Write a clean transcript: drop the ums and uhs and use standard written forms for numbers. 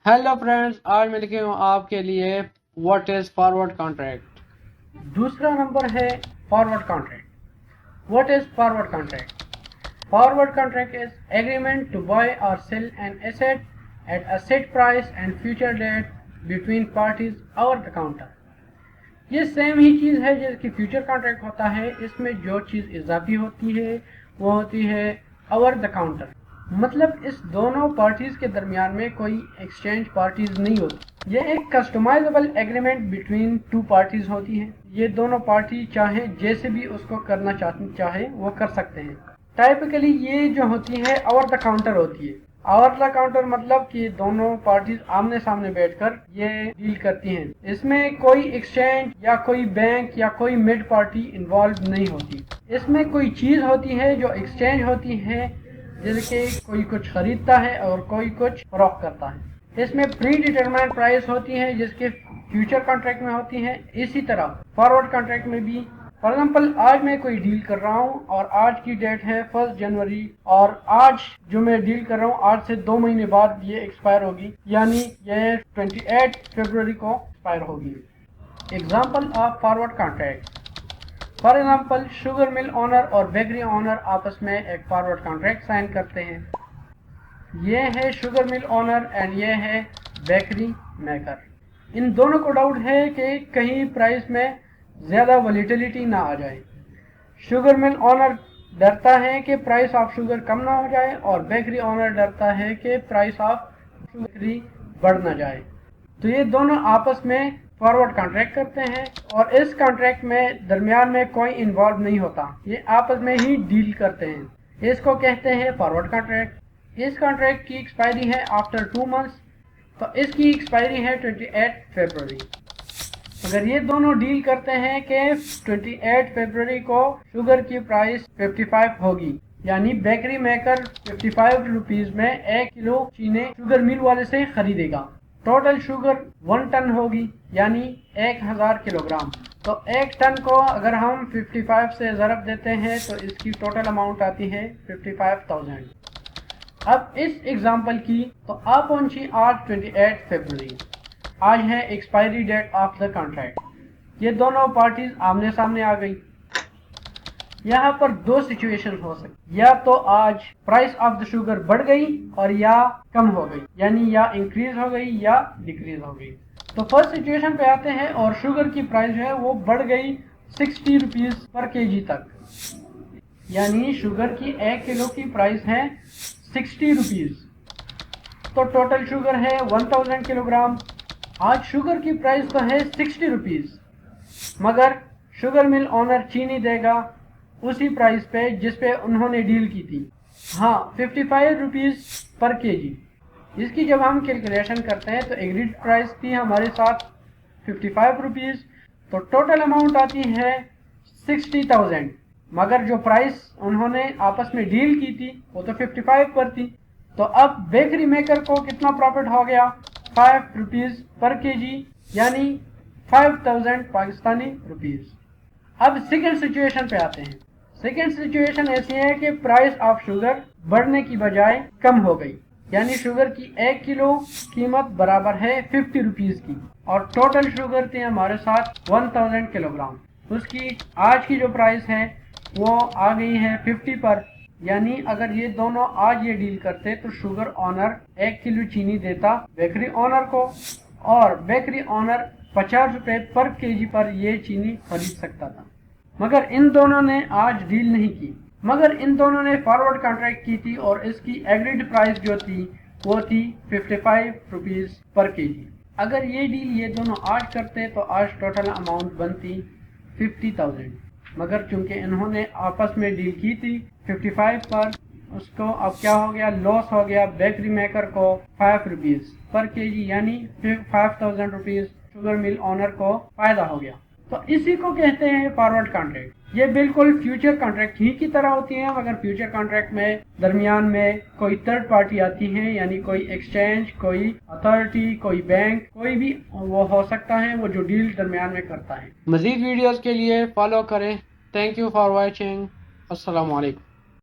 Hello friends, आज मैं लेके हूँ आपके लिए व्हाट इज फॉरवर्ड कॉन्ट्रैक्ट। दूसरा नंबर है forward contract. What is forward contract? Forward contract is agreement to buy और sell an asset at a set price and future date between parties over the counter. ये same ही चीज़ है जिसकी future contract होता है। इसमें जो चीज़ इजाफी होती है वो होती है ओवर द काउंटर। मतलब इस दोनों पार्टीज के दरमियान में कोई एक्सचेंज पार्टीज नहीं होती। ये एक customisable agreement between two parties होती है। ये दोनों पार्टी चाहे जैसे भी उसको करना चाहे वो कर सकते हैं। टाइपिकली ये जो होती है ओवर द काउंटर होती है। ओवर द काउंटर मतलब कि दोनों पार्टीज आमने सामने बैठकर ये डील करती हैं। इसमें कोई एक्सचेंज या कोई बैंक या कोई मिड पार्टी इन्वॉल्व नहीं होती। इसमें कोई चीज होती है जो एक्सचेंज होती है, जैसे कोई कुछ खरीदता है और कोई कुछ फरोख्त करता है। इसमें प्री डिटरमाइंड प्राइस होती है जिसके फ्यूचर कॉन्ट्रैक्ट में होती है। इसी तरह फॉरवर्ड कॉन्ट्रैक्ट में भी, फॉर एग्जाम्पल आज मैं कोई डील कर रहा हूँ और आज की डेट है 1 जनवरी और आज जो मैं डील कर रहा हूँ आज से 2 महीने बाद ये एक्सपायर होगी, यानी ये 28 फरवरी को एक्सपायर होगी। Example of forward contract, for example sugar mill owner और बेकरी ओनर आपस में एक फॉरवर्ड कॉन्ट्रैक्ट साइन करते हैं। ये है शुगर मिल ओनर एंड ये है बेकरी मेकर। इन दोनों को डाउट है कि कहीं प्राइस में ज़्यादा वॉलेटिलिटी ना आ जाए। शुगर मिल ओनर डरता है कि प्राइस ऑफ शुगर कम ना हो जाए और बेकरी ओनर डरता है कि प्राइस ऑफ बेकरी बढ़ ना जाए। तो ये दोनों आपस में फॉरवर्ड कॉन्ट्रैक्ट करते हैं और इस कॉन्ट्रैक्ट में दरमियान में कोई इन्वॉल्व नहीं होता। ये आपस में ही डील करते हैं। इसको कहते हैं फॉरवर्ड कॉन्ट्रैक्ट। इस कॉन्ट्रैक्ट की एक्सपायरी है आफ्टर 2 मंथ्स, तो इसकी एक्सपायरी है 28 फरवरी। अगर ये दोनों डील करते हैं कि 28 फरवरी को शुगर की प्राइस 55 होगी, यानी बेकरी मेकर 55 रुपीज में 1 किलो चीनी शुगर मिल वाले से खरीदेगा। टोटल शुगर 1 टन होगी, यानी 1000 किलोग्राम। तो 1 टन को अगर हम 55 से ज़रब देते हैं तो इसकी टोटल अमाउंट आती है 55,000। अब इस एग्जांपल की तो आप पहुंची आज 28 फरवरी। आज है expiry date of the contract. ये दोनों पार्टीज आमने सामने आ गई। यहाँ पर 2 सिचुएशन हो सकती, या तो आज प्राइस ऑफ द शुगर बढ़ गई और या कम हो गई, यानी या इंक्रीज हो गई या डिक्रीज हो गई। तो फर्स्ट सिचुएशन पे आते हैं और शुगर की प्राइस है वो बढ़ गई 60 रुपीज पर केजी तक, यानी शुगर की 1 किलो की प्राइस है 60 रुपीज। तो टोटल शुगर है 1000 किलोग्राम। आज शुगर की प्राइस तो है 60 रुपीज, मगर शुगर मिल ओनर चीनी देगा उसी प्राइस पे जिस पे उन्होंने डील की थी। हाँ, 55 रुपीज पर केजी। इसकी जब हम कैलकुलेशन करते हैं तो एग्रीड प्राइस थी हमारे साथ 55 रुपीज, तो टोटल अमाउंट आती है 60,000, मगर जो प्राइस उन्होंने आपस में डील की थी वो तो 55 पर थी। तो अब बेकरी मेकर को कितना प्रॉफिट हो गया? 5 रुपीज पर केजी, यानी 5000 पाकिस्तानी रुपीज। अब सेकेंड सिचुएशन पे आते हैं। सेकेंड सिचुएशन ऐसी है कि प्राइस ऑफ शुगर बढ़ने की बजाय कम हो गई, यानी शुगर की 1 किलो कीमत बराबर है 50 रुपीज की और टोटल शुगर थी हमारे साथ 1000 किलोग्राम। उसकी आज की जो प्राइस है वो आ गई है 50 पर, यानी अगर ये दोनों आज ये डील करते तो शुगर ऑनर 1 किलो चीनी देता बेकरी ऑनर को और बेकरी ऑनर 50 रुपए पर केजी पर ये चीनी खरीद सकता था। मगर इन दोनों ने आज डील नहीं की, मगर इन दोनों ने फॉरवर्ड कॉन्ट्रैक्ट की थी और इसकी एग्रीड प्राइस जो थी वो थी 55 रुपीज पर केजी। अगर ये डील ये दोनों आज करते तो आज टोटल अमाउंट बनती 50,000, मगर चूंकि इन्होंने आपस में डील की थी 55 पर, उसको अब क्या हो गया, लॉस हो गया बेकरी मेकर को 5 रुपीज पर केजी, यानी 5000 रुपीज शुगर मिल ओनर को फायदा हो गया। तो इसी को कहते हैं फॉरवर्ड कॉन्ट्रैक्ट। ये बिल्कुल फ्यूचर कॉन्ट्रैक्ट ही की तरह होती है, मगर फ्यूचर कॉन्ट्रैक्ट में दरमियान में कोई थर्ड पार्टी आती है, यानी कोई एक्सचेंज, कोई अथॉरिटी, कोई बैंक, कोई भी वो हो सकता है वो जो डील दरमियान में करता है। मजीद वीडियोस के लिए फॉलो करें। Thank you for watching. अस्सलाम वालेकुम।